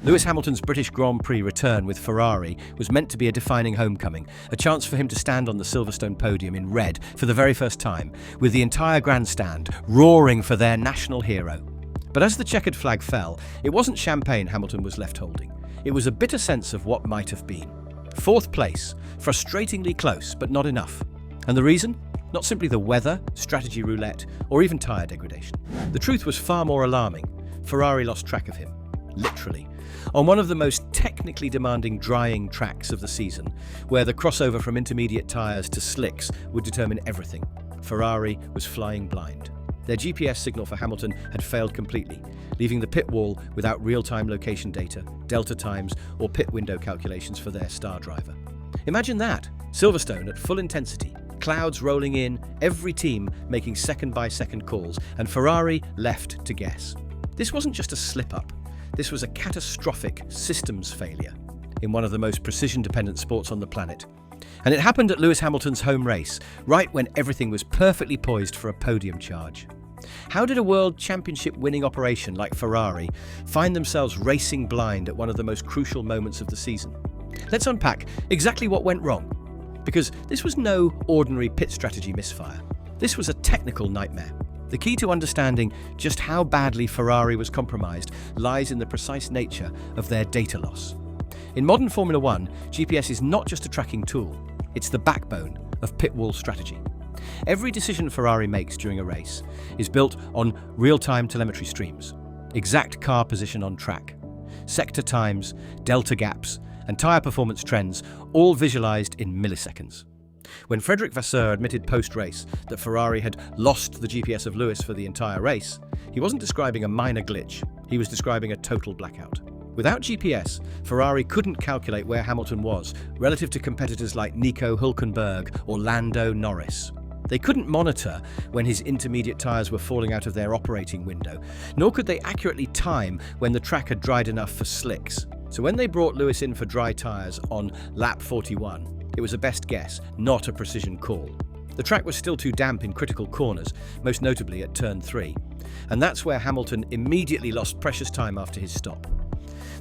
Lewis Hamilton's British Grand Prix return with Ferrari was meant to be a defining homecoming, a chance for him to stand on the Silverstone podium in red for the very first time, with the entire grandstand roaring for their national hero. But as the checkered flag fell, it wasn't champagne Hamilton was left holding. It was a bitter sense of what might have been. Fourth place, frustratingly close, but not enough. And the reason? Not simply the weather, strategy roulette, or even tyre degradation. The truth was far more alarming. Ferrari lost track of him. Literally. On one of the most technically demanding drying tracks of the season, where the crossover from intermediate tyres to slicks would determine everything, Ferrari was flying blind. Their GPS signal for Hamilton had failed completely, leaving the pit wall without real-time location data, delta times, or pit window calculations for their star driver. Imagine that! Silverstone at full intensity, clouds rolling in, every team making second-by-second calls, and Ferrari left to guess. This wasn't just a slip-up. This was a catastrophic systems failure in one of the most precision-dependent sports on the planet. And it happened at Lewis Hamilton's home race, right when everything was perfectly poised for a podium charge. How did a World Championship-winning operation like Ferrari find themselves racing blind at one of the most crucial moments of the season? Let's unpack exactly what went wrong. Because this was no ordinary pit strategy misfire. This was a technical nightmare. The key to understanding just how badly Ferrari was compromised lies in the precise nature of their data loss. In modern Formula One, GPS is not just a tracking tool, it's the backbone of pit wall strategy. Every decision Ferrari makes during a race is built on real-time telemetry streams, exact car position on track, sector times, delta gaps, and tyre performance trends, all visualized in milliseconds. When Frederick Vasseur admitted post-race that Ferrari had lost the GPS of Lewis for the entire race, he wasn't describing a minor glitch, he was describing a total blackout. Without GPS, Ferrari couldn't calculate where Hamilton was relative to competitors like Nico Hülkenberg or Lando Norris. They couldn't monitor when his intermediate tyres were falling out of their operating window, nor could they accurately time when the track had dried enough for slicks. So when they brought Lewis in for dry tyres on lap 41, it was a best guess, not a precision call. The track was still too damp in critical corners, most notably at turn 3, and that's where Hamilton immediately lost precious time after his stop.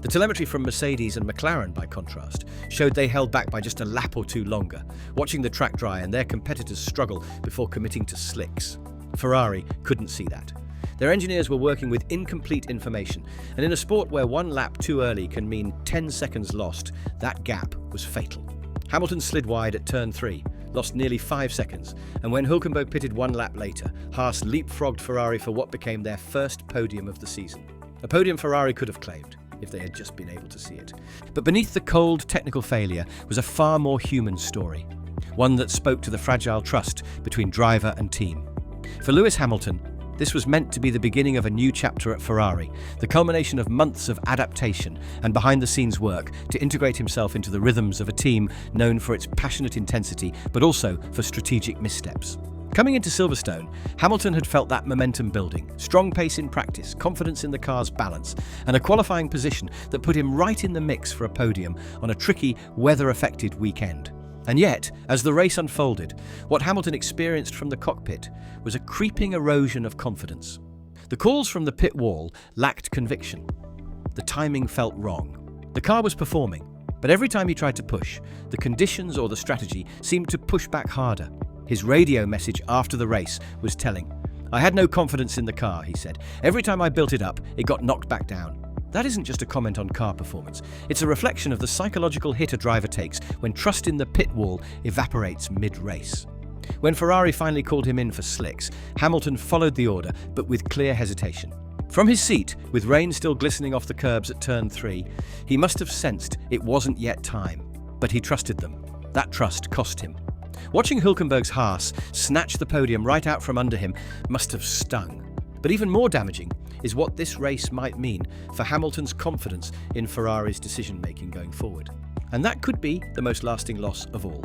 The telemetry from Mercedes and McLaren, by contrast, showed they held back by just a lap or two longer, watching the track dry and their competitors struggle before committing to slicks. Ferrari couldn't see that. Their engineers were working with incomplete information, and in a sport where one lap too early can mean 10 seconds lost, that gap was fatal. Hamilton slid wide at turn 3, lost nearly 5 seconds, and when Hülkenberg pitted one lap later, Haas leapfrogged Ferrari for what became their first podium of the season. A podium Ferrari could have claimed, if they had just been able to see it. But beneath the cold technical failure was a far more human story, one that spoke to the fragile trust between driver and team. For Lewis Hamilton, this was meant to be the beginning of a new chapter at Ferrari, the culmination of months of adaptation and behind-the-scenes work to integrate himself into the rhythms of a team known for its passionate intensity, but also for strategic missteps. Coming into Silverstone, Hamilton had felt that momentum building, strong pace in practice, confidence in the car's balance, and a qualifying position that put him right in the mix for a podium on a tricky, weather-affected weekend. And yet, as the race unfolded, what Hamilton experienced from the cockpit was a creeping erosion of confidence. The calls from the pit wall lacked conviction. The timing felt wrong. The car was performing, but every time he tried to push, the conditions or the strategy seemed to push back harder. His radio message after the race was telling. "I had no confidence in the car," he said. "Every time I built it up, it got knocked back down." That isn't just a comment on car performance. It's a reflection of the psychological hit a driver takes when trust in the pit wall evaporates mid-race. When Ferrari finally called him in for slicks, Hamilton followed the order, but with clear hesitation. From his seat, with rain still glistening off the curbs at turn 3, he must have sensed it wasn't yet time. But he trusted them. That trust cost him. Watching Hülkenberg's Haas snatch the podium right out from under him must have stung. But even more damaging is what this race might mean for Hamilton's confidence in Ferrari's decision-making going forward. And that could be the most lasting loss of all.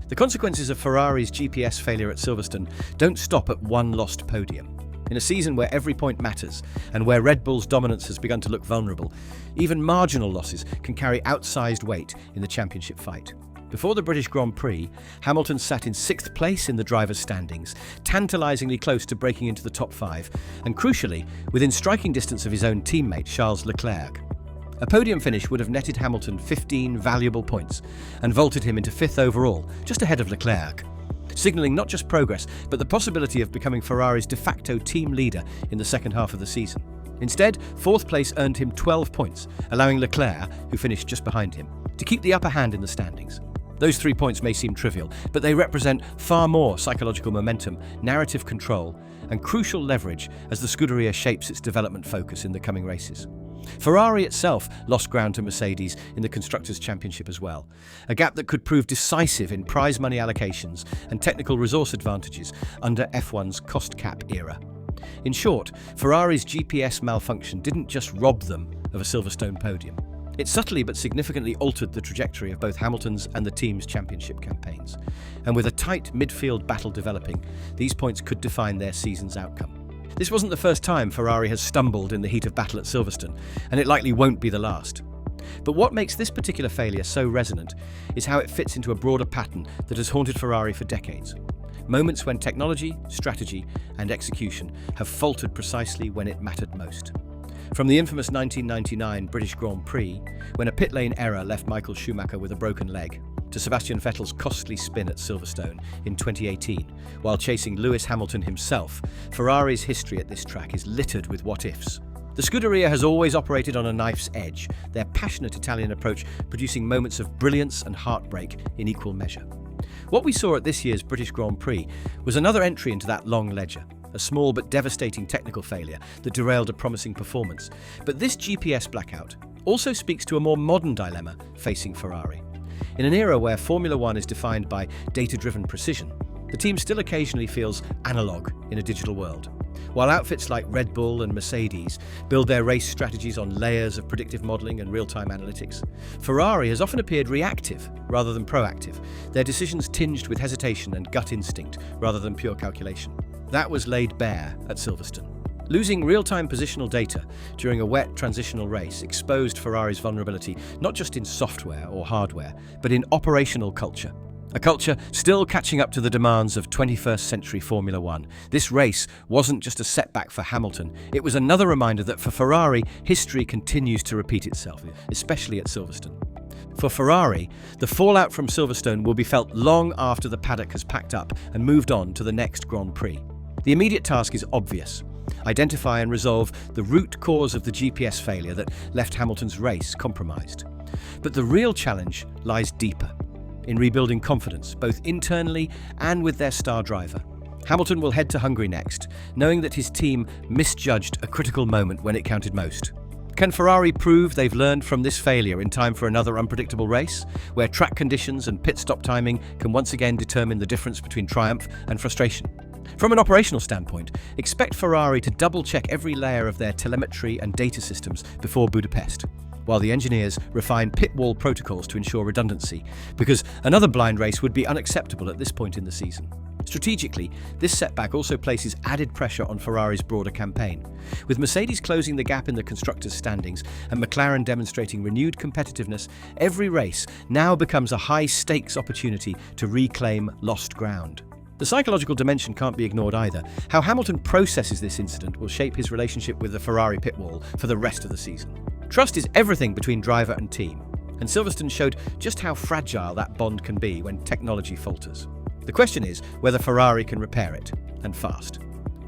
The consequences of Ferrari's GPS failure at Silverstone don't stop at one lost podium. In a season where every point matters, and where Red Bull's dominance has begun to look vulnerable, even marginal losses can carry outsized weight in the championship fight. Before the British Grand Prix, Hamilton sat in 6th place in the drivers' standings, tantalisingly close to breaking into the top 5, and crucially, within striking distance of his own teammate Charles Leclerc. A podium finish would have netted Hamilton 15 valuable points and vaulted him into 5th overall, just ahead of Leclerc, signalling not just progress, but the possibility of becoming Ferrari's de facto team leader in the second half of the season. Instead, 4th place earned him 12 points, allowing Leclerc, who finished just behind him, to keep the upper hand in the standings. Those 3 points may seem trivial, but they represent far more psychological momentum, narrative control, and crucial leverage as the Scuderia shapes its development focus in the coming races. Ferrari itself lost ground to Mercedes in the Constructors' Championship as well, a gap that could prove decisive in prize money allocations and technical resource advantages under F1's cost cap era. In short, Ferrari's GPS malfunction didn't just rob them of a Silverstone podium. It subtly but significantly altered the trajectory of both Hamilton's and the team's championship campaigns. And with a tight midfield battle developing, these points could define their season's outcome. This wasn't the first time Ferrari has stumbled in the heat of battle at Silverstone, and it likely won't be the last. But what makes this particular failure so resonant is how it fits into a broader pattern that has haunted Ferrari for decades. Moments when technology, strategy, and execution have faltered precisely when it mattered most. From the infamous 1999 British Grand Prix, when a pit lane error left Michael Schumacher with a broken leg, to Sebastian Vettel's costly spin at Silverstone in 2018, while chasing Lewis Hamilton himself, Ferrari's history at this track is littered with what-ifs. The Scuderia has always operated on a knife's edge, their passionate Italian approach producing moments of brilliance and heartbreak in equal measure. What we saw at this year's British Grand Prix was another entry into that long ledger, a small but devastating technical failure that derailed a promising performance. But this GPS blackout also speaks to a more modern dilemma facing Ferrari. In an era where Formula One is defined by data-driven precision, the team still occasionally feels analog in a digital world. While outfits like Red Bull and Mercedes build their race strategies on layers of predictive modelling and real-time analytics, Ferrari has often appeared reactive rather than proactive, their decisions tinged with hesitation and gut instinct rather than pure calculation. That was laid bare at Silverstone. Losing real-time positional data during a wet transitional race exposed Ferrari's vulnerability not just in software or hardware, but in operational culture. A culture still catching up to the demands of 21st century Formula One. This race wasn't just a setback for Hamilton, it was another reminder that for Ferrari, history continues to repeat itself, especially at Silverstone. For Ferrari, the fallout from Silverstone will be felt long after the paddock has packed up and moved on to the next Grand Prix. The immediate task is obvious. Identify and resolve the root cause of the GPS failure that left Hamilton's race compromised. But the real challenge lies deeper, in rebuilding confidence, both internally and with their star driver. Hamilton will head to Hungary next, knowing that his team misjudged a critical moment when it counted most. Can Ferrari prove they've learned from this failure in time for another unpredictable race, where track conditions and pit stop timing can once again determine the difference between triumph and frustration? From an operational standpoint, expect Ferrari to double-check every layer of their telemetry and data systems before Budapest, while the engineers refine pit wall protocols to ensure redundancy, because another blind race would be unacceptable at this point in the season. Strategically, this setback also places added pressure on Ferrari's broader campaign. With Mercedes closing the gap in the constructors' standings and McLaren demonstrating renewed competitiveness, every race now becomes a high-stakes opportunity to reclaim lost ground. The psychological dimension can't be ignored either. How Hamilton processes this incident will shape his relationship with the Ferrari pit wall for the rest of the season. Trust is everything between driver and team, and Silverstone showed just how fragile that bond can be when technology falters. The question is whether Ferrari can repair it, and fast.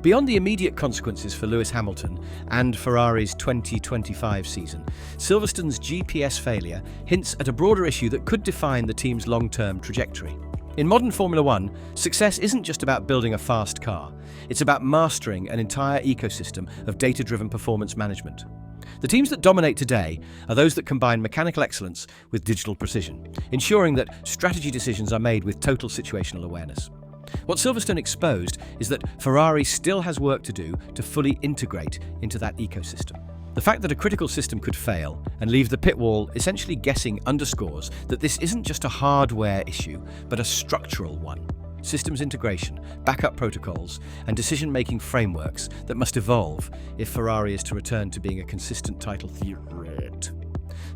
Beyond the immediate consequences for Lewis Hamilton and Ferrari's 2025 season, Silverstone's GPS failure hints at a broader issue that could define the team's long-term trajectory. In modern Formula One, success isn't just about building a fast car, it's about mastering an entire ecosystem of data-driven performance management. The teams that dominate today are those that combine mechanical excellence with digital precision, ensuring that strategy decisions are made with total situational awareness. What Silverstone exposed is that Ferrari still has work to do to fully integrate into that ecosystem. The fact that a critical system could fail and leave the pit wall essentially guessing underscores that this isn't just a hardware issue, but a structural one. Systems integration, backup protocols, and decision-making frameworks that must evolve if Ferrari is to return to being a consistent title threat.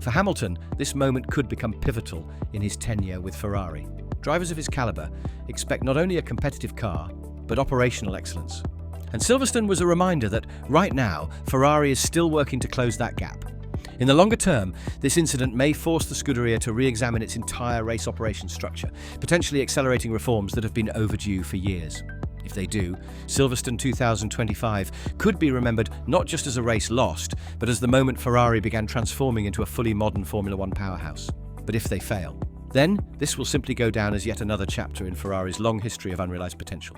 For Hamilton, this moment could become pivotal in his tenure with Ferrari. Drivers of his caliber expect not only a competitive car, but operational excellence. And Silverstone was a reminder that, right now, Ferrari is still working to close that gap. In the longer term, this incident may force the Scuderia to re-examine its entire race operations structure, potentially accelerating reforms that have been overdue for years. If they do, Silverstone 2025 could be remembered not just as a race lost, but as the moment Ferrari began transforming into a fully modern Formula One powerhouse. But if they fail, then this will simply go down as yet another chapter in Ferrari's long history of unrealized potential.